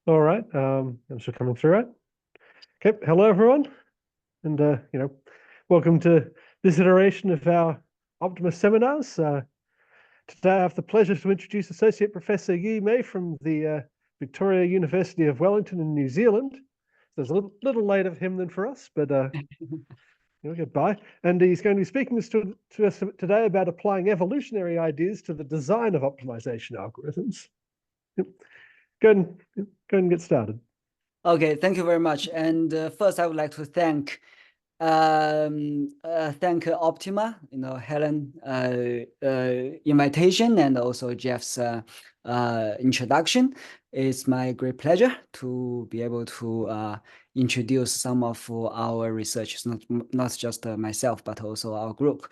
All right. I'm still coming through, right? Okay. Hello, everyone, and welcome to this iteration of our Optimus seminars. Today, I have the pleasure to introduce Associate Professor Yi Mei from the Victoria University of Wellington in New Zealand. There's a little later for him than for us, but goodbye. And he's going to be speaking to us today about applying evolutionary ideas to the design of optimization algorithms. Yep. Go ahead and get started. Okay, thank you very much. And first, I would like to thank Optima, Helen invitation, and also Jeff's introduction. It's my great pleasure to be able to introduce some of our research, not just myself, but also our group,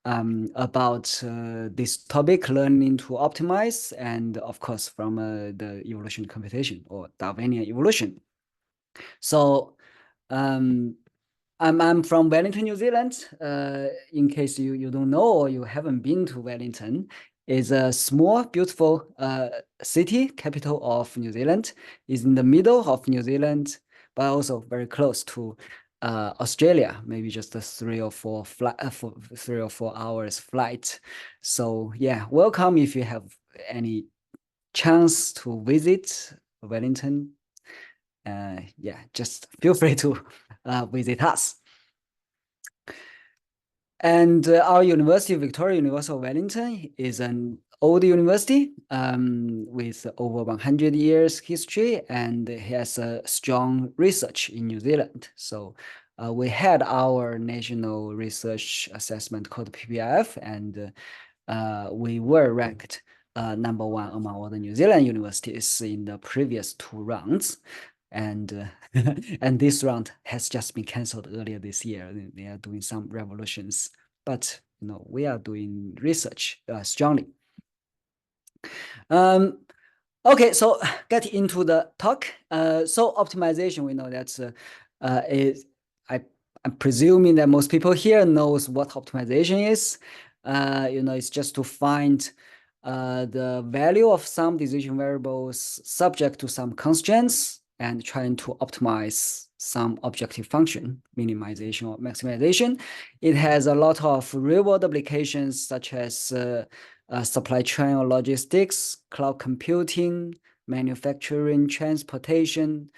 about this topic, learning to optimize, and of course, from the evolution computation or Darwinian evolution. So I'm from Wellington, New Zealand. In case you don't know or you haven't been to Wellington, it's a small, beautiful city, capital of New Zealand. It's in the middle of New Zealand, but also very close to Australia, maybe just a 3 or 4 hours flight. So yeah, welcome if you have any chance to visit Wellington. Yeah, just feel free to visit us. And our university, Victoria University of Wellington, is an old university with over 100 years history, and has a strong research in New Zealand. So we had our national research assessment called PPIF, and we were ranked #1 among all the New Zealand universities in the previous 2 rounds. And and this round has just been cancelled earlier this year. They are doing some revolutions, but we are doing research strongly. Okay, so get into the talk. So optimization, we know that's I'm presuming that most people here knows what optimization is. It's just to find the value of some decision variables subject to some constraints and trying to optimize some objective function, minimization or maximization. It has a lot of real-world applications such as supply chain or logistics, cloud computing, manufacturing, transportation,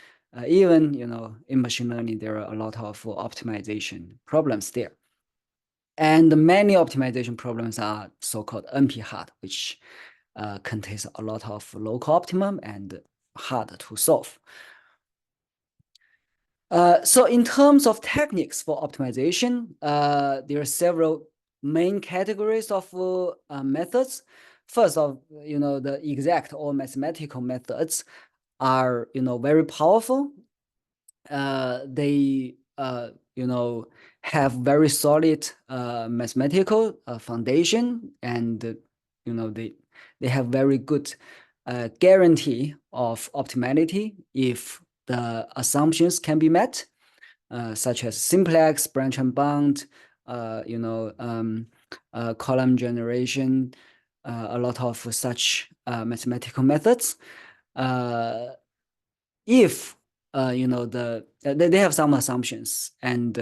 even, in machine learning, there are a lot of optimization problems there. And many optimization problems are so-called NP-hard, which contains a lot of local optimum and hard to solve. So in terms of techniques for optimization, there are several main categories of methods. First of, the exact or mathematical methods are, very powerful. They, have very solid mathematical foundation, and, they have very good guarantee of optimality if the assumptions can be met, such as simplex, branch and bound, column generation, a lot of such mathematical methods. If they have some assumptions, and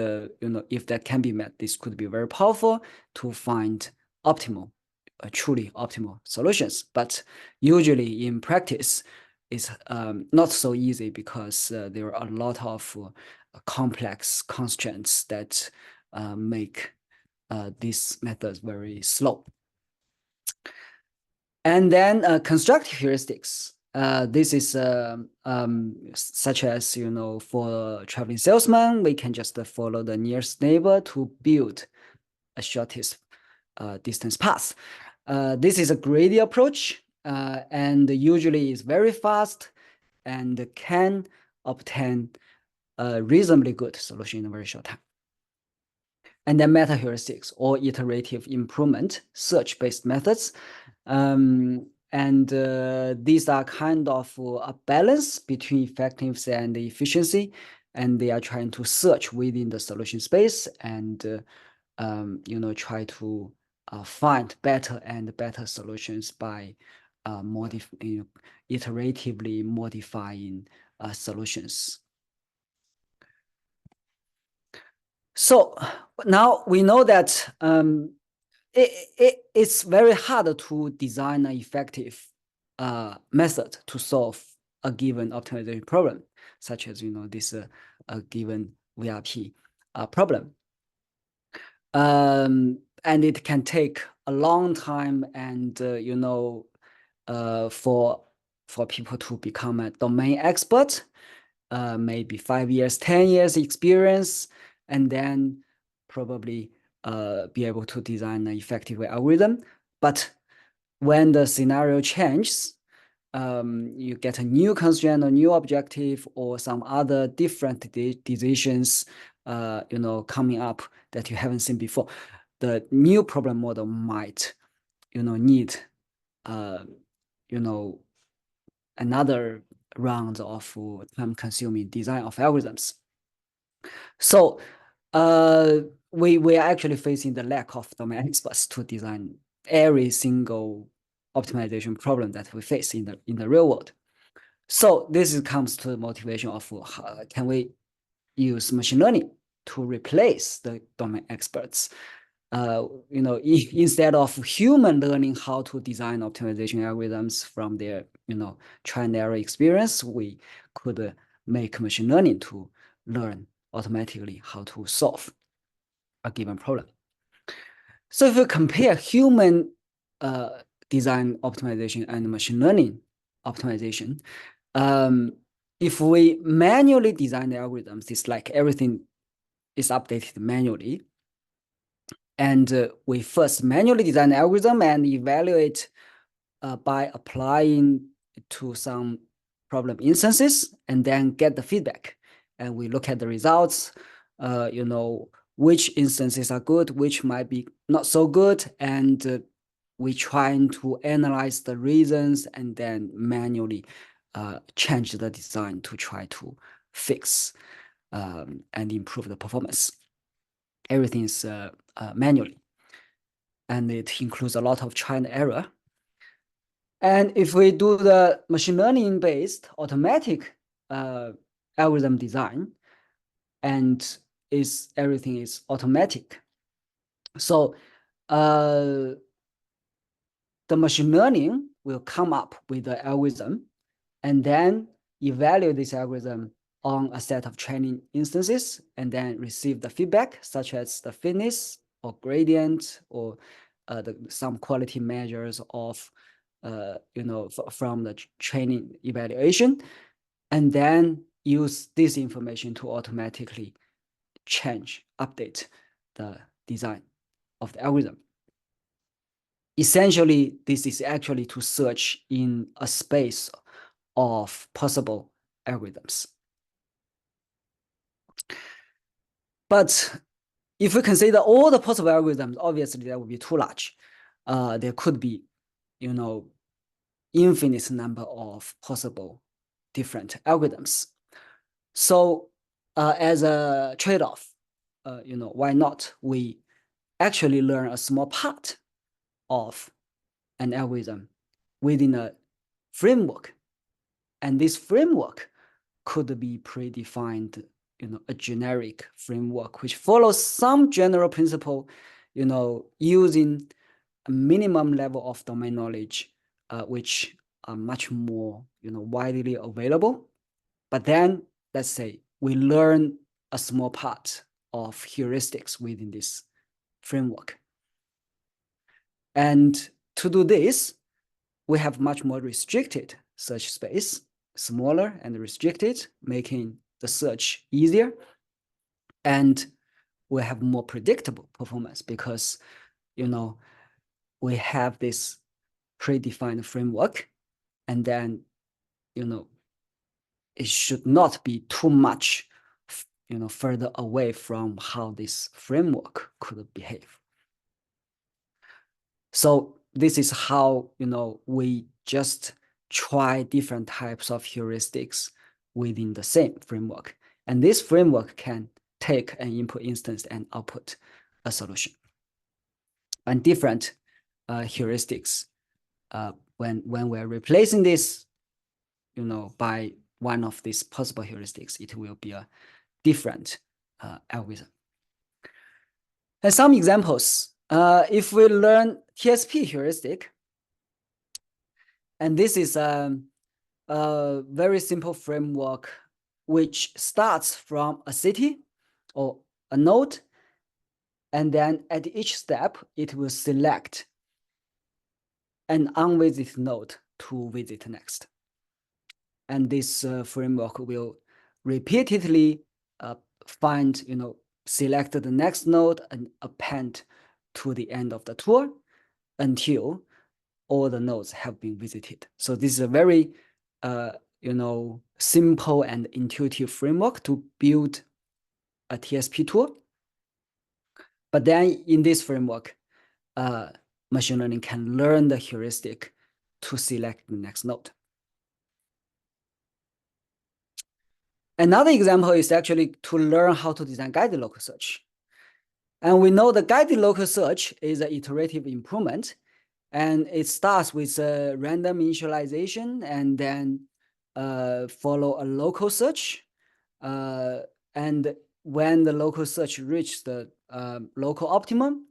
if that can be met, this could be very powerful to find optimal, truly optimal solutions. But usually in practice, it's not so easy because there are a lot of complex constraints that make these methods very slow. And then constructive heuristics. This is such as, for traveling salesman, we can just follow the nearest neighbor to build a shortest distance path. This is a greedy approach, and usually is very fast and can obtain a reasonably good solution in a very short time. And then meta heuristics or iterative improvement search-based methods. And these are kind of a balance between effectiveness and efficiency, and they are trying to search within the solution space and try to find better and better solutions by iteratively modifying solutions. So now we know that it's very hard to design an effective method to solve a given optimization problem, such as this a given VRP problem. And it can take a long time, and for people to become a domain expert, maybe 5 years, 10 years experience, and then probably be able to design an effective algorithm. But when the scenario changes, you get a new constraint, a new objective, or some other different decisions, coming up that you haven't seen before. The new problem model might, need, another round of time-consuming design of algorithms. So we are actually facing the lack of domain experts to design every single optimization problem that we face in the real world. So this comes to the motivation of can we use machine learning to replace the domain experts? Instead of human learning how to design optimization algorithms from their, try and error experience, we could make machine learning to learn automatically how to solve a given problem. So if you compare human design optimization and machine learning optimization, if we manually design the algorithms, it's like everything is updated manually. And we first manually design the algorithm and evaluate by applying to some problem instances, and then get the feedback. And we look at the results, which instances are good, which might be not so good, and we trying to analyze the reasons and then manually change the design to try to fix and improve the performance. Everything is manually, and it includes a lot of trial and error. And if we do the machine learning based automatic algorithm design, and everything is automatic, so the machine learning will come up with the algorithm and then evaluate this algorithm on a set of training instances, and then receive the feedback, such as the fitness or gradient, or some quality measures of from the training evaluation, and then use this information to automatically update the design of the algorithm. Essentially, this is actually to search in a space of possible algorithms. But if we consider all the possible algorithms, obviously that would be too large. There could be, infinite number of possible different algorithms. So as a trade-off, why not we actually learn a small part of an algorithm within a framework, and this framework could be predefined, a generic framework which follows some general principle, using a minimum level of domain knowledge, which are much more, widely available. But then let's say we learn a small part of heuristics within this framework. And to do this, we have much more restricted search space, smaller and restricted, making the search easier. And we have more predictable performance because, we have this predefined framework, and then, it should not be too much, further away from how this framework could behave. So this is how, we just try different types of heuristics within the same framework. And this framework can take an input instance and output a solution. And different heuristics, when we're replacing this, by one of these possible heuristics, it will be a different algorithm. And some examples, if we learn TSP heuristic, and this is a very simple framework which starts from a city or a node, and then at each step, it will select an unvisited node to visit next. And this framework will repeatedly find, select the next node and append to the end of the tour until all the nodes have been visited. So this is a very, simple and intuitive framework to build a TSP tool. But then in this framework, machine learning can learn the heuristic to select the next node. Another example is actually to learn how to design guided local search. And we know the guided local search is an iterative improvement, and it starts with a random initialization and then follow a local search. And when the local search reaches the local optimum,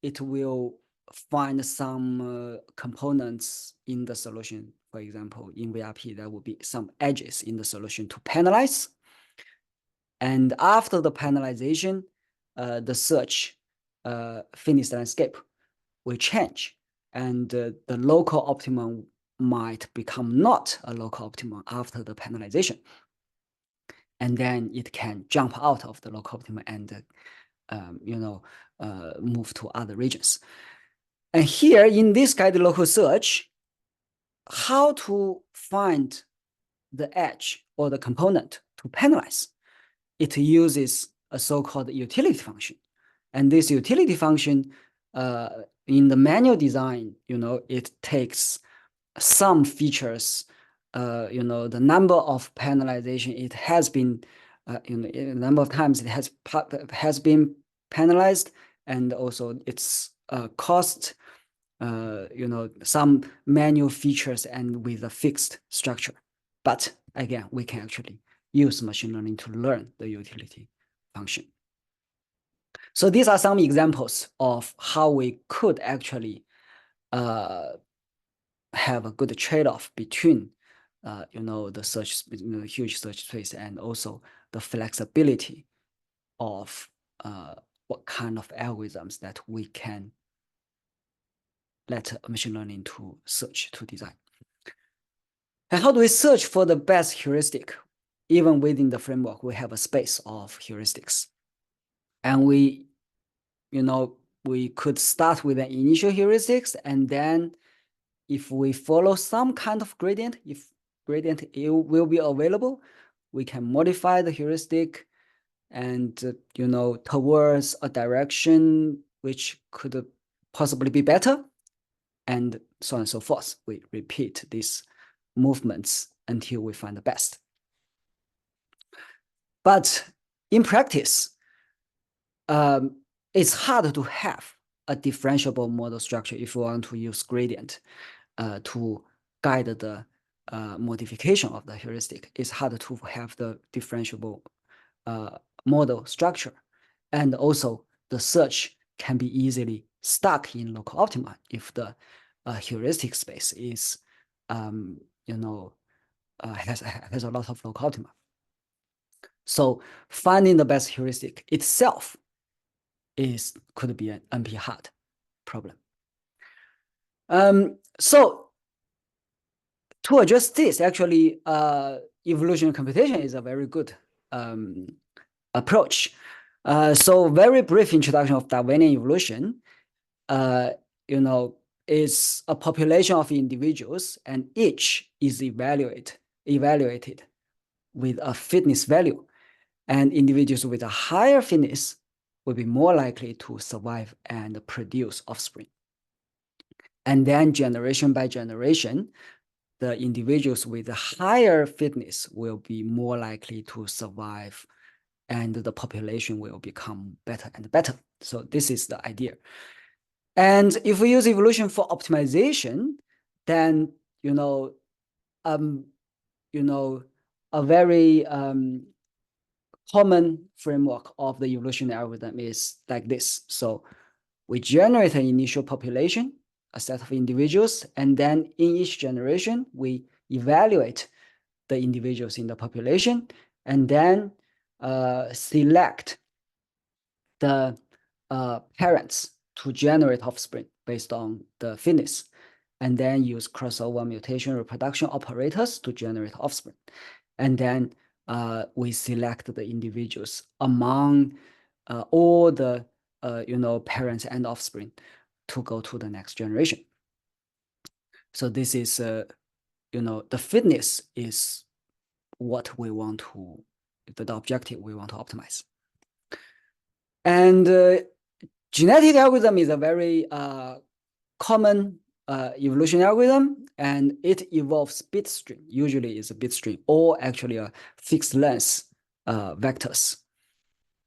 it will find some components in the solution. For example, in VRP, there will be some edges in the solution to penalize. And after the penalization, the search finish landscape will change. And the local optimum might become not a local optimum after the penalization. And then it can jump out of the local optimum and move to other regions. And here in this guided local search, how to find the edge or the component to penalize? It uses a so-called utility function. And this utility function in the manual design, it takes some features, the number of penalization, it has been, a number of times it has been penalized, and also its cost, some manual features and with a fixed structure. But again, we can actually use machine learning to learn the utility function. So these are some examples of how we could actually have a good trade-off between, the search, huge search space, and also the flexibility of what kind of algorithms that we can let machine learning to search to design. And how do we search for the best heuristic? Even within the framework, we have a space of heuristics. And we could start with an initial heuristics, and then if we follow some kind of gradient, if gradient will be available, we can modify the heuristic and, towards a direction which could possibly be better, and so on and so forth. We repeat these movements until we find the best. But in practice, it's hard to have a differentiable model structure if we want to use gradient to guide the modification of the heuristic. It's hard to have the differentiable model structure. And also the search can be easily stuck in local optima if the heuristic space is, has a lot of local optima. So finding the best heuristic itself could be an NP hard problem. So to address this, actually, evolutionary computation is a very good approach. So very brief introduction of Darwinian evolution, is a population of individuals, and each is evaluated with a fitness value, and individuals with a higher fitness will be more likely to survive and produce offspring. And then generation by generation, the individuals with a higher fitness will be more likely to survive, and the population will become better and better. So this is the idea. And if we use evolution for optimization, then a very common framework of the evolutionary algorithm is like this. So we generate an initial population, a set of individuals, and then in each generation, we evaluate the individuals in the population, and then select the parents to generate offspring based on the fitness, and then use crossover mutation reproduction operators to generate offspring. And then we select the individuals among all the parents and offspring to go to the next generation. So this is the fitness is what we want to, the objective we want to optimize. And genetic algorithm is a very common evolutionary algorithm, and it involves bit stream. Usually it's a bit stream or actually a fixed length vectors.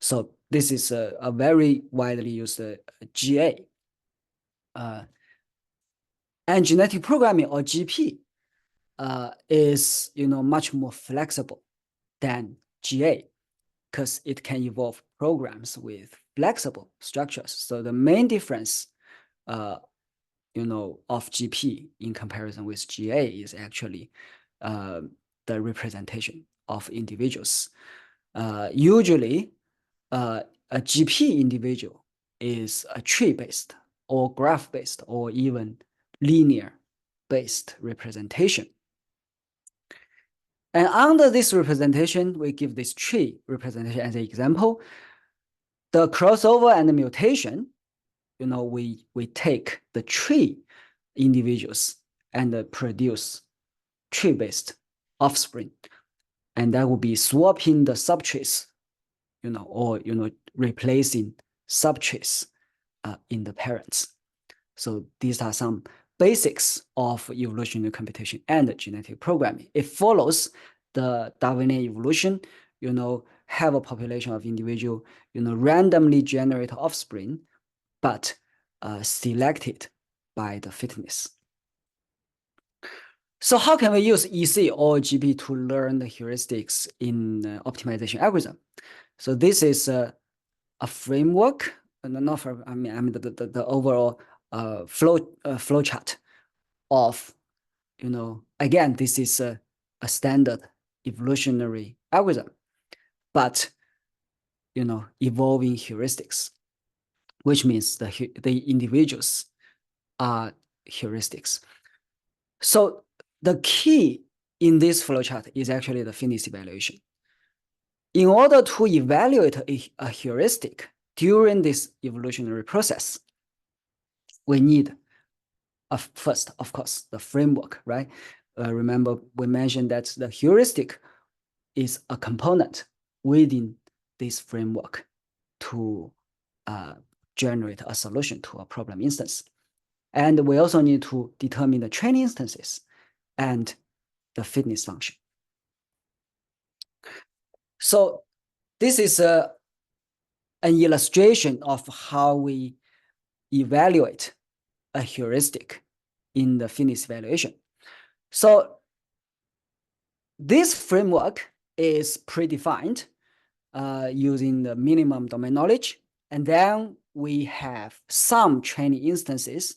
So this is a very widely used GA. And genetic programming, or GP, is much more flexible than GA, because it can involve programs with flexible structures. So the main difference of GP in comparison with GA is actually the representation of individuals. Usually, a GP individual is a tree-based or graph-based or even linear-based representation. And under this representation, we give this tree representation as an example. The crossover and the mutation, we take the tree individuals and produce tree-based offspring. And that will be swapping the subtrees, or replacing subtrees in the parents. So these are some basics of evolutionary computation and genetic programming. It follows the Darwinian evolution, have a population of individual, randomly generate offspring, but selected by the fitness. So how can we use EC or GP to learn the heuristics in optimization algorithm? So this is a framework, not for, I mean the overall flow chart of, again, this is a standard evolutionary algorithm, but evolving heuristics, which means the individuals are heuristics. So the key in this flowchart is actually the fitness evaluation. In order to evaluate a heuristic during this evolutionary process, we need first, of course, the framework, right? Remember, we mentioned that the heuristic is a component within this framework to generate a solution to a problem instance. And we also need to determine the training instances and the fitness function. So this is an illustration of how we evaluate a heuristic in the fitness evaluation. So this framework is predefined using the minimum domain knowledge. And then we have some training instances.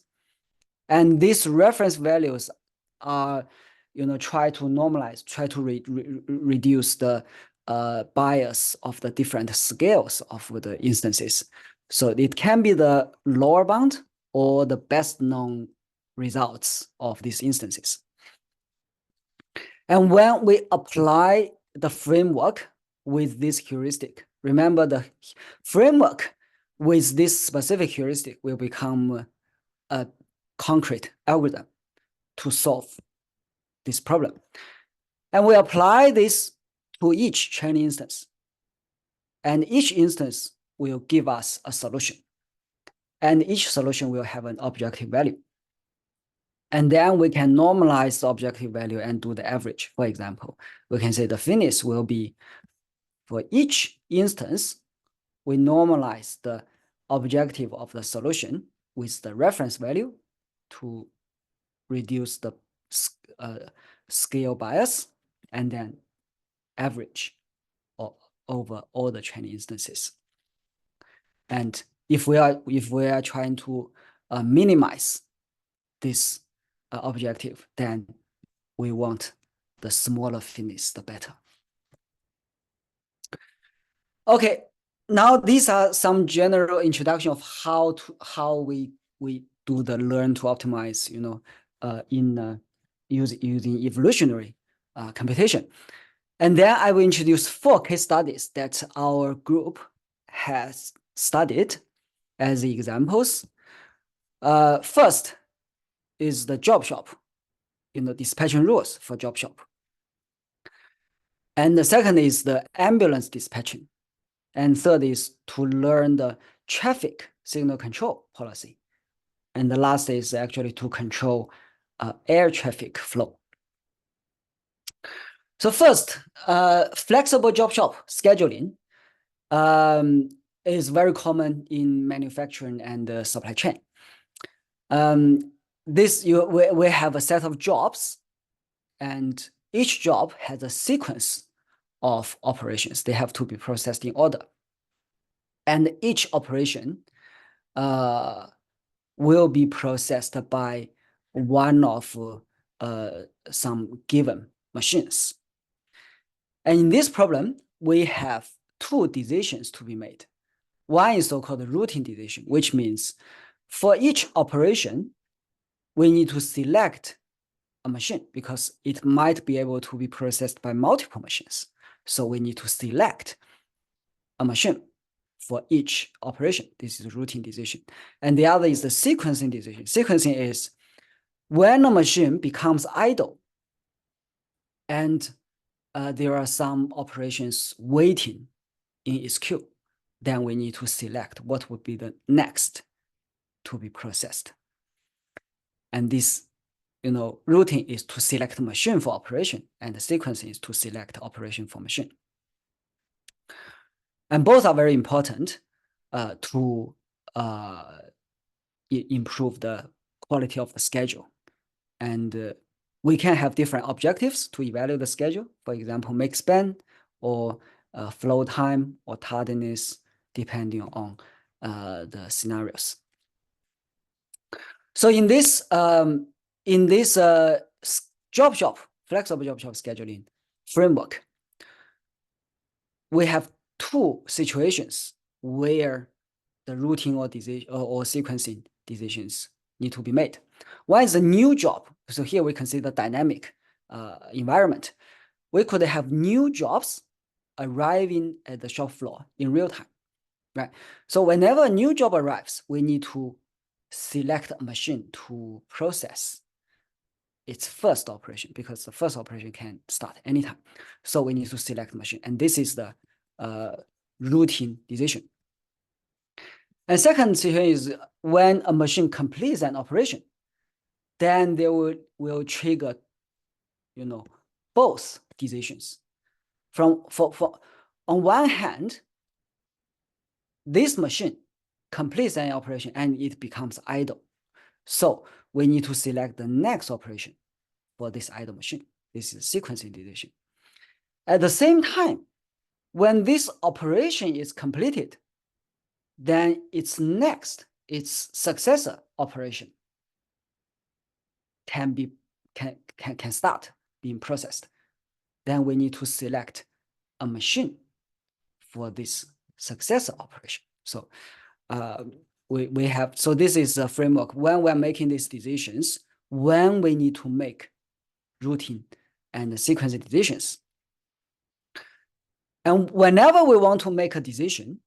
And these reference values are, try to normalize, try to reduce the bias of the different scales of the instances. So it can be the lower bound or the best known results of these instances. And when we apply the framework with this heuristic, remember the framework with this specific heuristic will become a concrete algorithm to solve this problem. And we apply this to each training instance. And each instance will give us a solution. And each solution will have an objective value. And then we can normalize the objective value and do the average. For example, we can say the fitness will be, for each instance, we normalize the objective of the solution with the reference value to reduce the scale bias, and then average over all the training instances. And if we are trying to minimize this objective, then we want the smaller fitness, the better. Okay, now these are some general introduction of how we do the learn to optimize, using evolutionary computation. And then I will introduce 4 case studies that our group has studied as the examples. First is the job shop, dispatching rules for job shop. And the second is the ambulance dispatching. And third is to learn the traffic signal control policy. And the last is actually to control air traffic flow. So first, flexible job shop scheduling is very common in manufacturing and supply chain. We have a set of jobs, and each job has a sequence of operations. They have to be processed in order. And each operation will be processed by one of some given machines. And in this problem, we have 2 decisions to be made. One is so-called routine decision, which means for each operation, we need to select a machine because it might be able to be processed by multiple machines. So we need to select a machine for each operation. This is routine decision. And the other is the sequencing decision. Sequencing is when a machine becomes idle and there are some operations waiting in its queue, then we need to select what would be the next to be processed. And this, routine is to select machine for operation, and the sequencing is to select operation for machine. And both are very important to improve the quality of the schedule. And we can have different objectives to evaluate the schedule. For example, make span or flow time or tardiness, depending on the scenarios. So in this job shop, flexible job shop scheduling framework, we have 2 situations where the routine or sequencing decisions need to be made. One is a new job. So here we consider dynamic environment. We could have new jobs arriving at the shop floor in real time, right? So whenever a new job arrives, we need to select a machine to process its first operation, because the first operation can start anytime. So we need to select a machine, and this is the routine decision. And second situation is when a machine completes an operation, then they will trigger, both decisions. On one hand, this machine completes an operation and it becomes idle. So we need to select the next operation for this idle machine. This is sequencing decision. At the same time, when this operation is completed, then its successor operation can start being processed. Then we need to select a machine for this successor operation. So so this is a framework when we're making these decisions, when we need to make routine and sequencing decisions. And whenever we want to make a decision,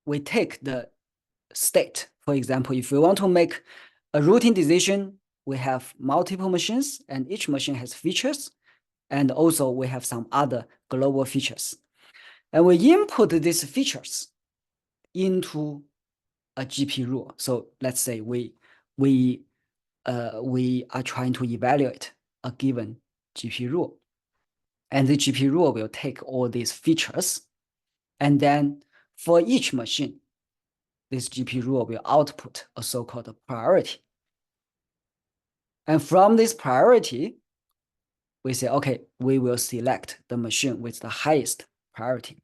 we take the state. For example, if we want to make a routine decision, we have multiple machines and each machine has features. And also we have some other global features. And we input these features into a GP rule. So let's say we are trying to evaluate a given GP rule. And the GP rule will take all these features. And then for each machine, this GP rule will output a so-called priority. And from this priority, we say, okay, we will select the machine with the highest priority,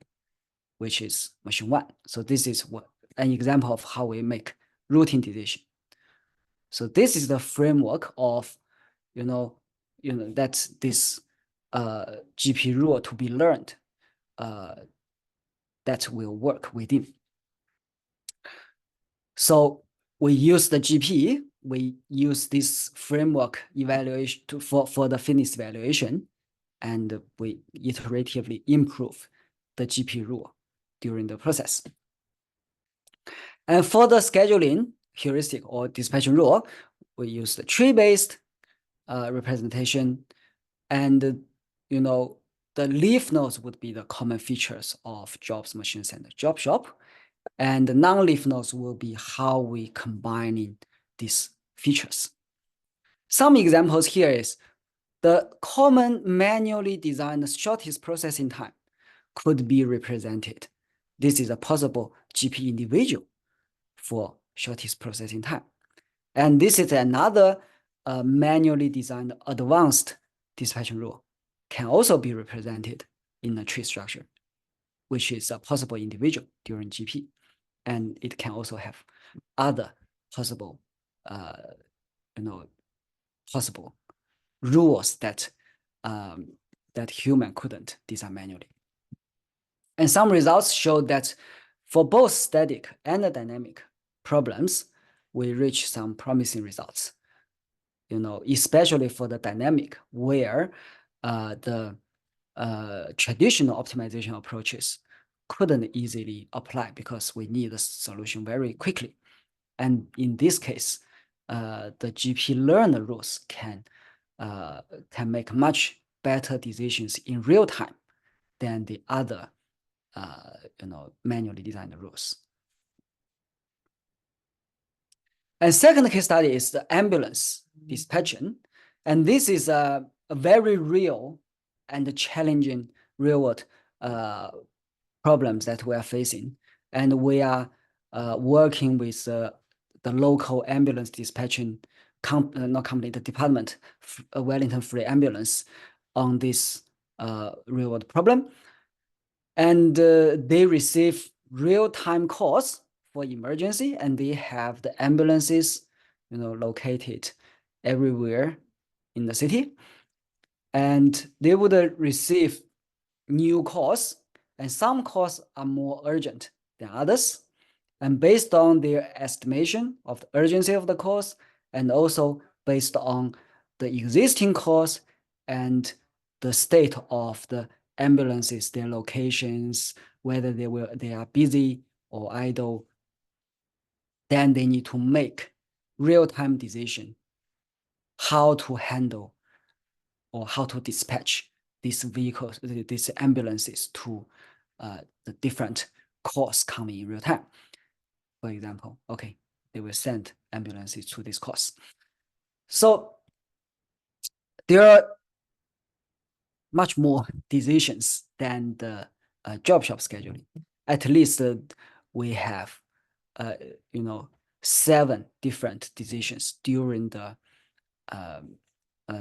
which is machine 1. So this is an example of how we make routine decision. So this is the framework of, that's this GP rule to be learned that will work within. So we use the GP, we use this framework evaluation for the fitness evaluation, and we iteratively improve the GP rule during the process. And for the scheduling heuristic or dispatching rule, we use the tree-based representation, and the leaf nodes would be the common features of jobs machines and the job shop, and the non-leaf nodes will be how we combining these features. Some examples here is the common manually designed shortest processing time could be represented. This is a possible GP individual for shortest processing time. And this is another manually designed advanced dispatching rule can also be represented in a tree structure, which is a possible individual during GP. And it can also have other possible, possible rules that that human couldn't design manually. And some results show that for both static and dynamic problems, we reach some promising results. Especially for the dynamic, where the traditional optimization approaches couldn't easily apply because we need a solution very quickly. And in this case, the GP learner rules can make much better decisions in real time than the other manually designed rules. And second case study is the ambulance dispatching. And this is a very real and challenging real world problems that we are facing. And we are working with the local ambulance dispatching the department, Wellington Free Ambulance, on this real world problem. And they receive real-time calls for emergency, and they have the ambulances, located everywhere in the city. And they would receive new calls, and some calls are more urgent than others. And based on their estimation of the urgency of the calls, and also based on the existing calls and the state of the ambulances, their locations, whether they are busy or idle, then they need to make real-time decision how to handle or how to dispatch these vehicles, these ambulances to the different calls coming in real time. For example, okay, they will send ambulances to this course. So there are much more decisions than the job shop scheduling. At least we have, 7 different decisions during the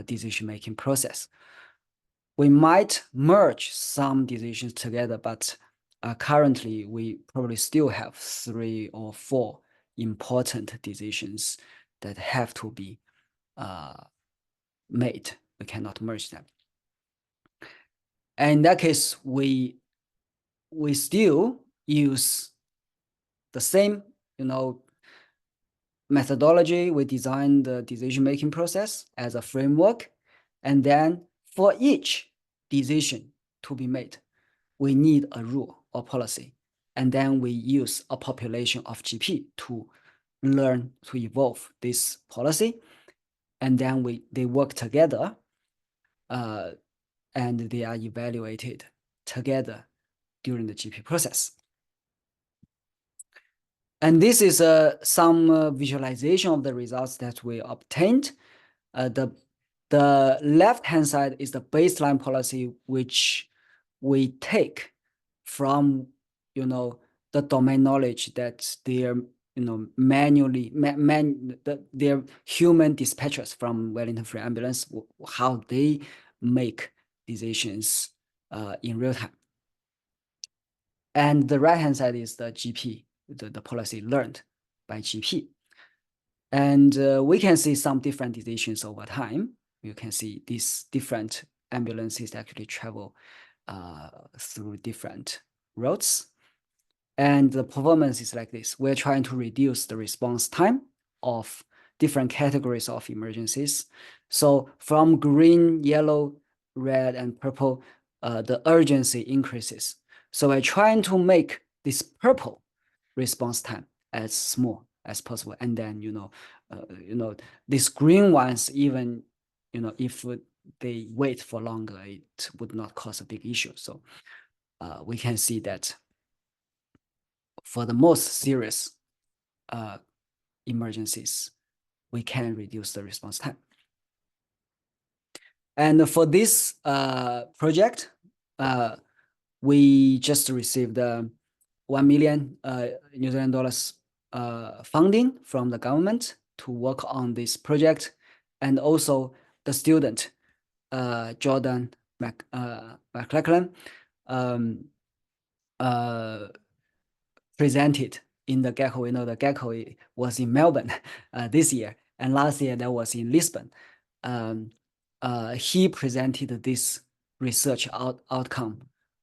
decision-making process. We might merge some decisions together, but currently we probably still have 3 or 4 important decisions that have to be made. We cannot merge them. And in that case, we still use the same, methodology. We design the decision-making process as a framework. And then for each decision to be made, we need a rule or policy. And then we use a population of GP to learn, to evolve this policy. And then they work together, and they are evaluated together during the GP process. And this is some visualization of the results that we obtained. The left-hand side is the baseline policy, which we take from, the domain knowledge that they're, manually, their human dispatchers from Wellington Free Ambulance, how they make decisions in real time. And the right-hand side is the GP, the policy learned by GP. And we can see some different decisions over time. You can see these different ambulances actually travel through different roads. And the performance is like this. We're trying to reduce the response time of different categories of emergencies. So from green, yellow, red, and purple, the urgency increases. So we're trying to make this purple response time as small as possible. And then, these green ones, even, if they wait for longer, it would not cause a big issue. So we can see that for the most serious emergencies, we can reduce the response time. And for this project, we just received $1 million New Zealand dollars funding from the government to work on this project. And also the student, Jordan McLachlan, presented in the Gecko. We know the Gecko was in Melbourne this year, and last year that was in Lisbon. He presented this research outcome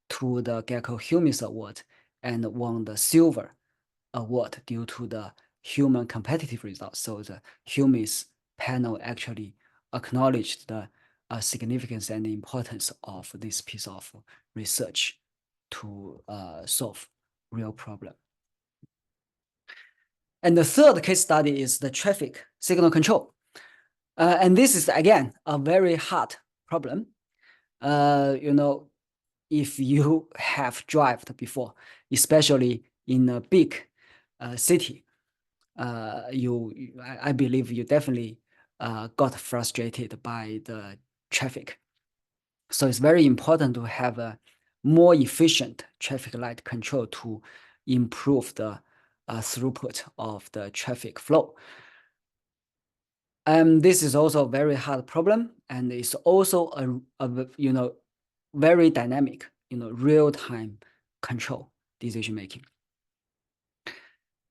to the Gecko Humis Award and won the silver award due to the human competitive results. So the Humis panel actually acknowledged the significance and the importance of this piece of research to solve real problem. And the third case study is the traffic signal control. And this is, again, a very hard problem. If you have driven before, especially in a big city, I believe you definitely got frustrated by the traffic. So it's very important to have a more efficient traffic light control to improve the throughput of the traffic flow. This is also a very hard problem, and it's also a very dynamic, real-time control decision making.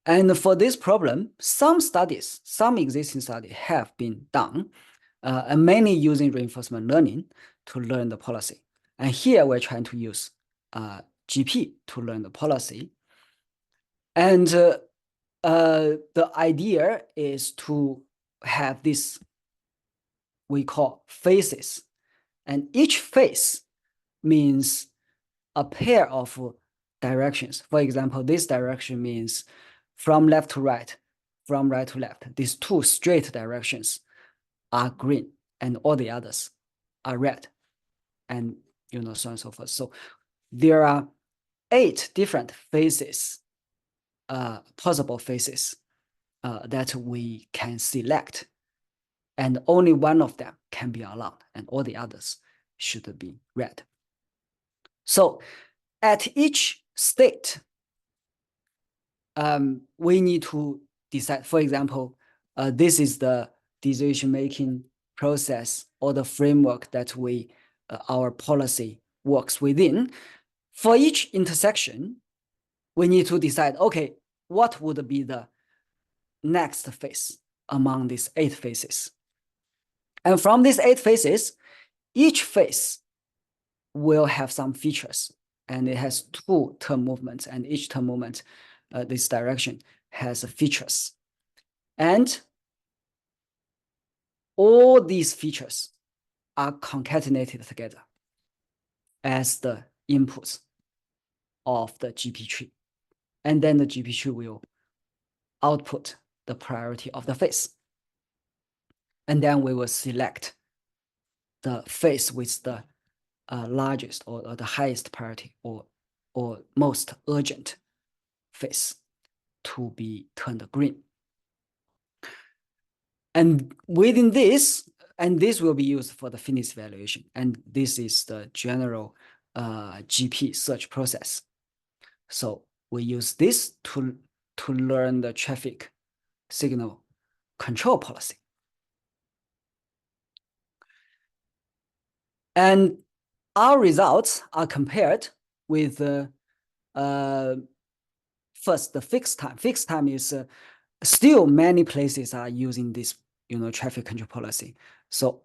And for this problem, some existing studies have been done, and many using reinforcement learning to learn the policy. And here we're trying to use GP to learn the policy. And the idea is to have this we call phases. And each phase means a pair of directions. For example, this direction means from left to right, from right to left. These two straight directions are green, and all the others are red, and so on and so forth. So there are 8 different phases, possible phases that we can select, and only one of them can be allowed, and all the others should be red. So at each state, we need to decide. For example, this is the decision-making process or the framework that our policy works within. For each intersection, we need to decide, okay, what would be the next phase among these 8 phases? And from these 8 phases, each phase will have some features, and it has 2 turn movements, and each turn movement, this direction, has features. And all these features are concatenated together as the inputs of the GP tree. And then the GP tree will output the priority of the phase. And then we will select the phase with the largest or the highest priority or most urgent phase to be turned green. And within this, and this will be used for the fitness evaluation. And this is the general GP search process. So we use this to learn the traffic signal control policy. And our results are compared with first the fixed time. Fixed time is still many places are using this, traffic control policy. So,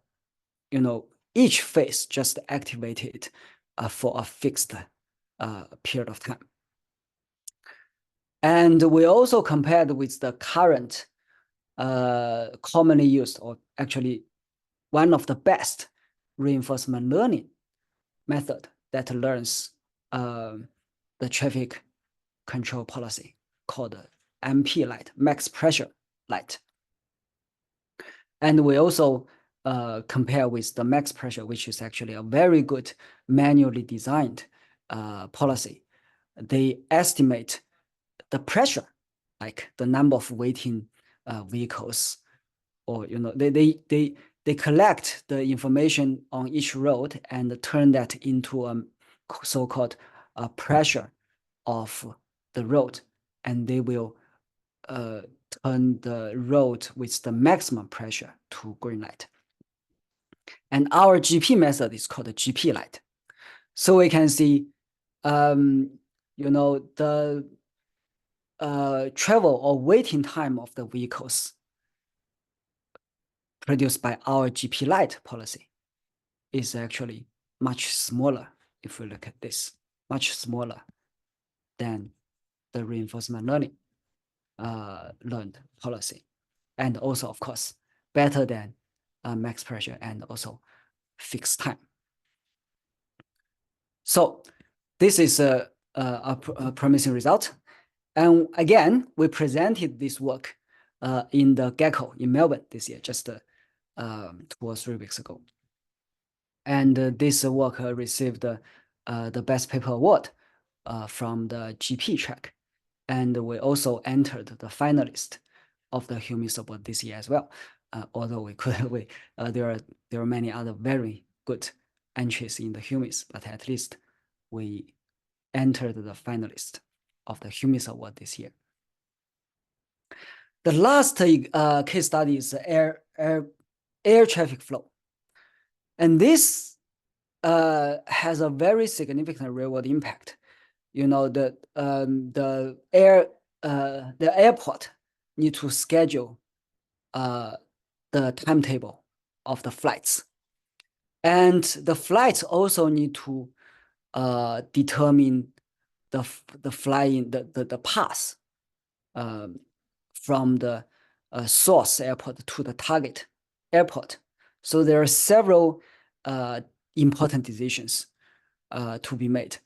each phase just activated for a fixed period of time. And we also compared with the current commonly used, or actually one of the best reinforcement learning method that learns the traffic control policy called MP light, max pressure light. And we also compare with the max pressure, which is actually a very good manually designed policy. They estimate the pressure, like the number of waiting vehicles, or they collect the information on each road and turn that into a so-called pressure of the road, and they will turn the road with the maximum pressure to green light. And our GP method is called the GP light. So we can see, the travel or waiting time of the vehicles produced by our GP light policy is actually much smaller. If we look at this, much smaller than the reinforcement learning learned policy, and also, of course, better than max pressure and also fixed time. So this is a promising result. And again, we presented this work in the Gecko in Melbourne this year, just 2 or 3 weeks ago. And this work received the Best Paper Award from the GP track. And we also entered the finalist of the Humis Award this year as well. Although there are many other very good entries in the Humis, but at least we entered the finalist of the Humis Award this year. The last case study is air traffic flow. And this has a very significant real-world impact. The airport need to schedule the timetable of the flights, and the flights also need to determine the flying the path from the source airport to the target airport. So there are several important decisions to be made,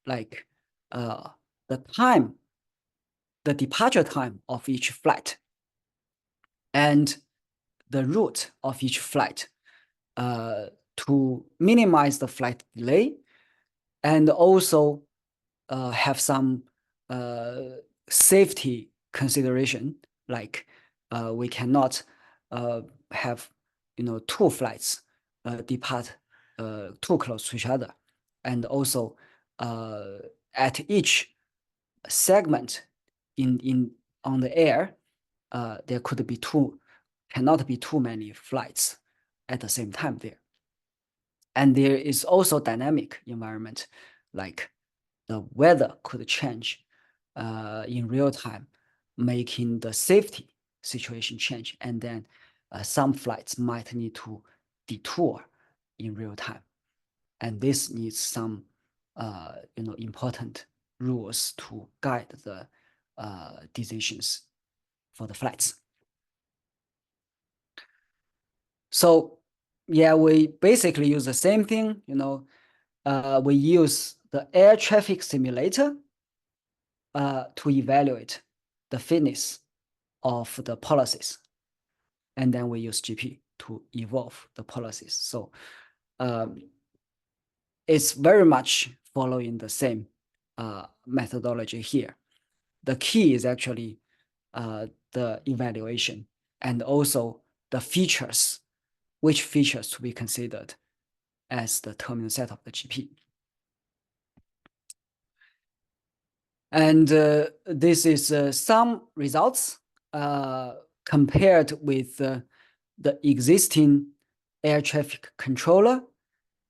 like the departure time of each flight, and the route of each flight to minimize the flight delay, and also have some safety consideration, like we cannot have 2 flights depart too close to each other, and also at each segment on the air, there cannot be too many flights at the same time there. And there is also dynamic environment, like the weather could change in real time, making the safety situation change, and then some flights might need to detour in real time, and this needs some important rules to guide the decisions for the flights. So yeah, we basically use the same thing. We use the air traffic simulator to evaluate the fitness of the policies, and then we use GP to evolve the policies. So it's very much following the same methodology here. The key is actually the evaluation, and also the features, which features to be considered as the terminal set of the GP. And this is some results compared with the existing air traffic controller,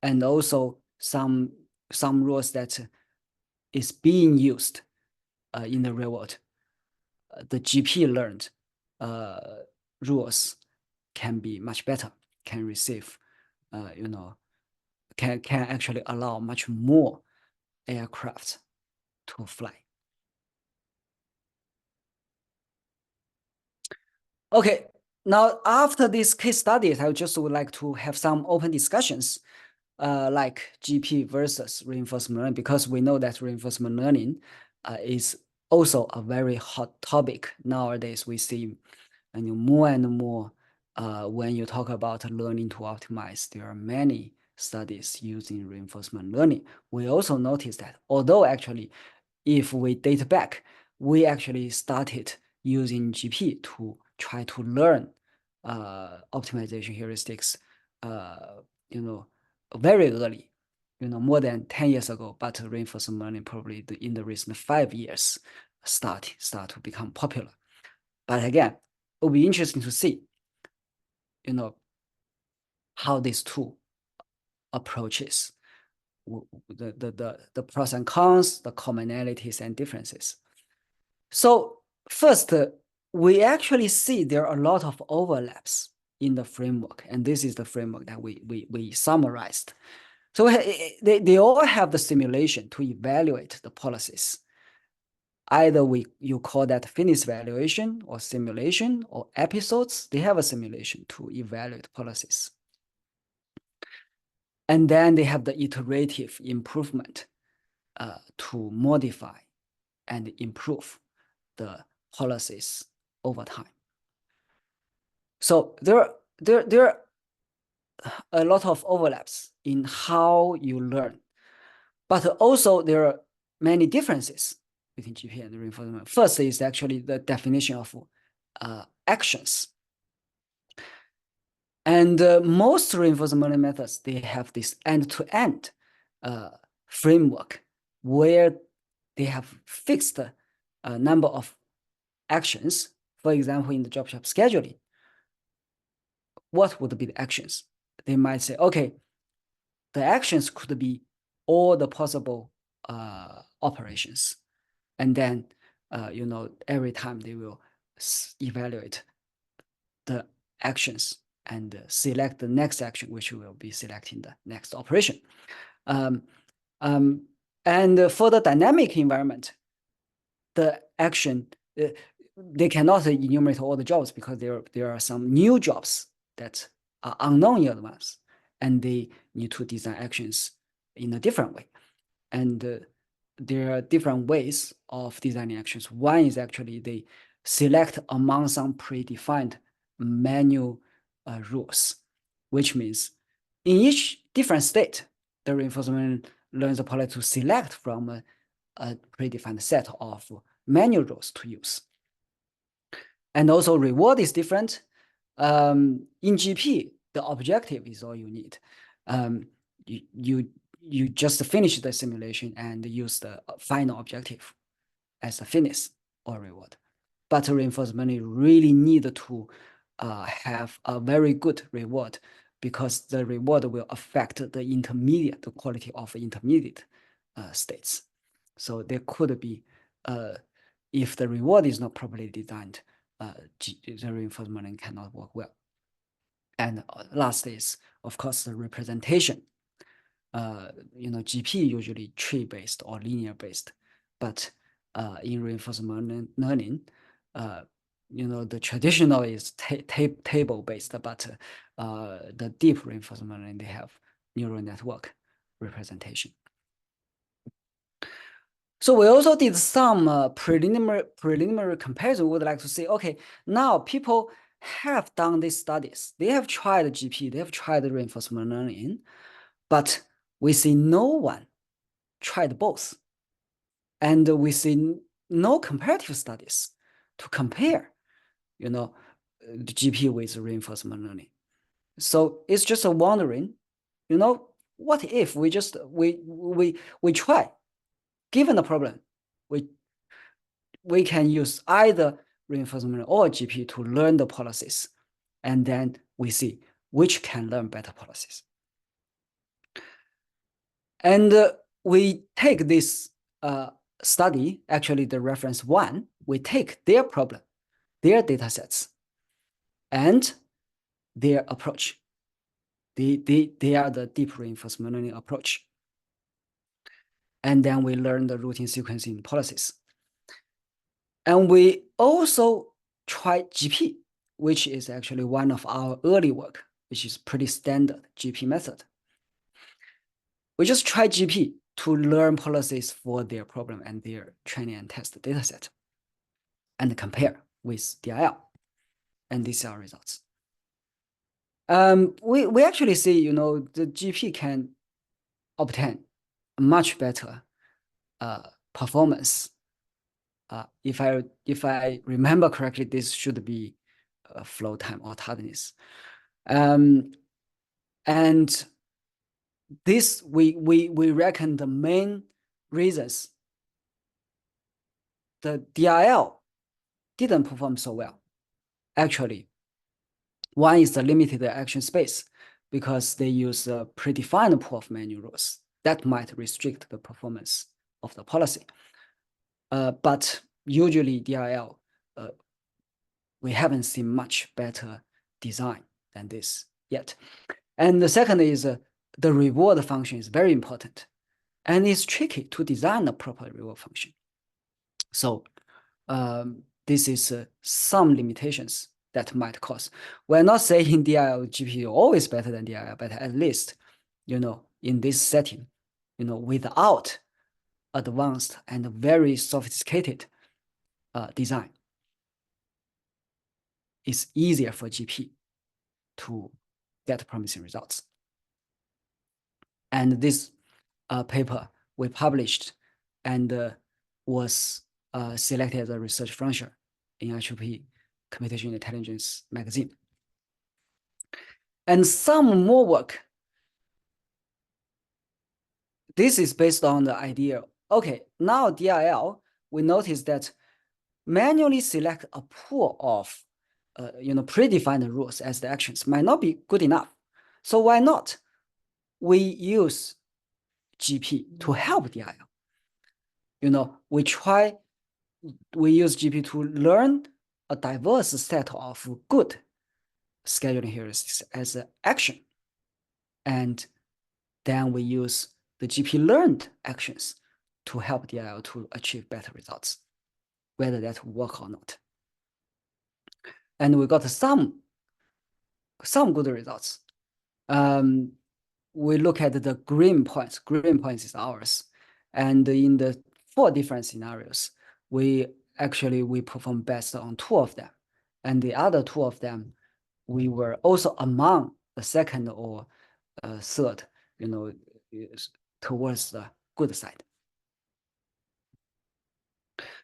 and also some rules that is being used in the real world. The GP learned rules can be much better, can receive, can actually allow much more aircraft to fly. Okay, now after these case studies, I just would like to have some open discussions, like GP versus reinforcement learning, because we know that reinforcement learning is also a very hot topic nowadays. We see more and more when you talk about learning to optimize, there are many studies using reinforcement learning. We also notice that although actually, if we date back, we actually started using GP to try to learn optimization heuristics, very early, more than 10 years ago, but reinforcement learning probably in the recent 5 years start to become popular. But again, it will be interesting to see, how these two approaches, the pros and cons, the commonalities and differences. So first, we actually see there are a lot of overlaps in the framework, and this is the framework that we summarized. So they all have the simulation to evaluate the policies. Either you call that fitness evaluation or simulation or episodes, they have a simulation to evaluate policies. And then they have the iterative improvement to modify and improve the policies over time. So there are a lot of overlaps in how you learn, but also there are many differences between GP and reinforcement. First is actually the definition of actions. And most reinforcement learning methods, they have this end-to-end framework where they have fixed number of actions. For example, in the job shop scheduling, what would be the actions? They might say, okay, the actions could be all the possible operations. And then, every time they will evaluate the actions and select the next action, which will be selecting the next operation. And for the dynamic environment, the action, they cannot enumerate all the jobs because there are some new jobs that are unknown in advance, and they need to design actions in a different way. And there are different ways of designing actions. One is actually they select among some predefined manual rules, which means in each different state, the reinforcement learns the policy to select from a predefined set of manual rules to use. And also reward is different. In GP, the objective is all you need. You just finish the simulation and use the final objective as a fitness or reward. But reinforcement really need to have a very good reward, because the reward will affect the quality of intermediate states. So there could be, if the reward is not properly designed, the reinforcement cannot work well. And last is, of course, the representation. GP usually tree-based or linear-based, but in reinforcement learning, the traditional is table-based, but the deep reinforcement learning, they have neural network representation. So we also did some preliminary comparison. We would like to say, okay, now people have done these studies. They have tried GP, they have tried reinforcement learning, but we see no one tried both. And we see no comparative studies to compare, the GP with reinforcement learning. So it's just a wondering, what if we just, we try, given the problem, we can use either reinforcement or GP to learn the policies. And then we see which can learn better policies. And we take this study, actually the reference one, we take their problem, their data sets, and their approach. They are the deep reinforcement learning approach. And then we learn the routine sequencing policies. And we also try GP, which is actually one of our early work, which is pretty standard GP method. We just try GP to learn policies for their problem and their training and test data set and compare with DIL. And these are our results. We actually see, the GP can obtain a much better performance. If I remember correctly, this should be flow time or tardiness. And this we reckon the main reasons the DIL didn't perform so well. Actually, one is the limited action space because they use a predefined pool of manual rules that might restrict the performance of the policy. But usually DIL, we haven't seen much better design than this yet. And the second is the reward function is very important. And it's tricky to design a proper reward function. So this is some limitations that might cause. We're not saying DIL GPU always better than DIL, but at least, in this setting, without advanced and very sophisticated design, it's easier for GP to get promising results. And this paper we published and was selected as a research frontier in IEEE Computation Intelligence magazine. And some more work. This is based on the idea, okay, now DIL, we notice that manually select a pool of predefined rules as the actions might not be good enough. So why not we use GP to help DIL? We use GP to learn a diverse set of good scheduling heuristics as an action. And then we use the GP learned actions to help DIL to achieve better results, whether that work or not. And we got some good results. We look at the green points. Green points is ours. And in the 4 different scenarios, we perform best on 2 of them. And the other 2 of them, we were also among the second or third, towards the good side.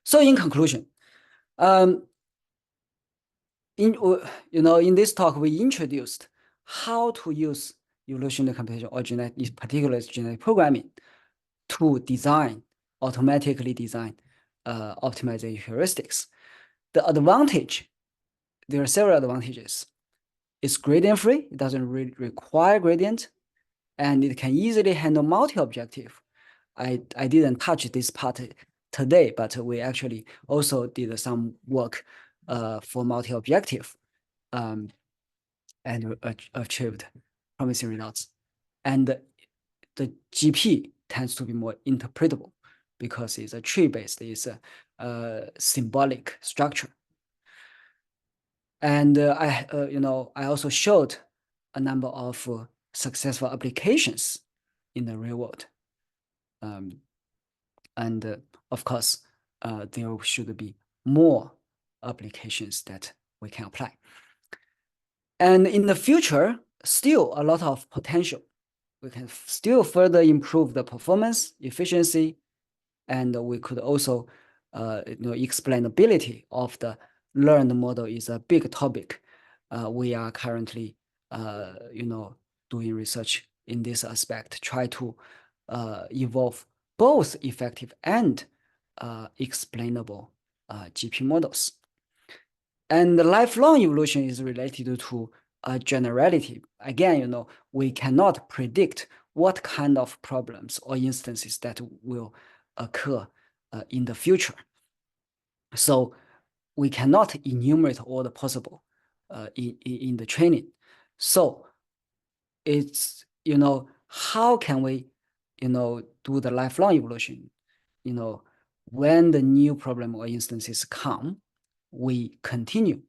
So in conclusion, in this talk, we introduced how to use evolutionary computation or genetic, particularly genetic programming, to automatically design optimization heuristics. The advantage, there are several advantages. It's gradient free, it doesn't require gradient, and it can easily handle multi-objective. I didn't touch this part today, but we actually also did some work for multi-objective and achieved promising results. And the GP tends to be more interpretable because it's a tree-based, it's a symbolic structure. And I also showed a number of successful applications in the real world. Of course, there should be more applications that we can apply. And in the future, still a lot of potential. We can still further improve the performance, efficiency, and we could also, explainability of the learned model is a big topic. We are currently, doing research in this aspect, try to evolve both effective and explainable GP models. And the lifelong evolution is related to a generality. Again, you know, we cannot predict what kind of problems or instances that will occur in the future. So we cannot enumerate all the possible in the training. So it's, you know, how can we, you know, do the lifelong evolution? You know, when the new problem or instances come, we continue,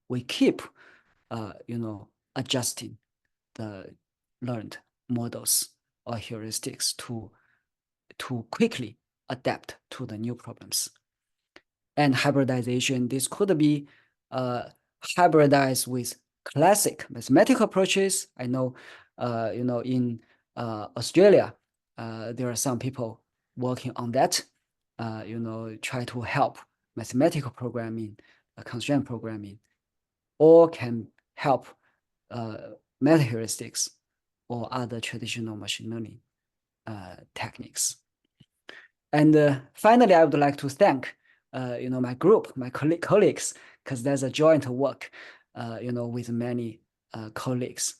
we keep, you know, adjusting the learned models or heuristics to quickly adapt to the new problems. And hybridization, this could be hybridized with classic mathematical approaches. I know, you know, in Australia, there are some people working on that, you know, try to help mathematical programming, constraint programming, or can help meta heuristics or other traditional machine learning techniques. And finally, I would like to thank, you know, my group, my colleagues, because there's a joint work, you know, with many colleagues.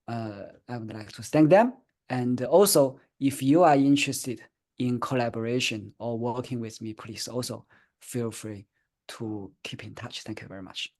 I would like to thank them. And also, if you are interested in collaboration or working with me, please also feel free to keep in touch. Thank you very much.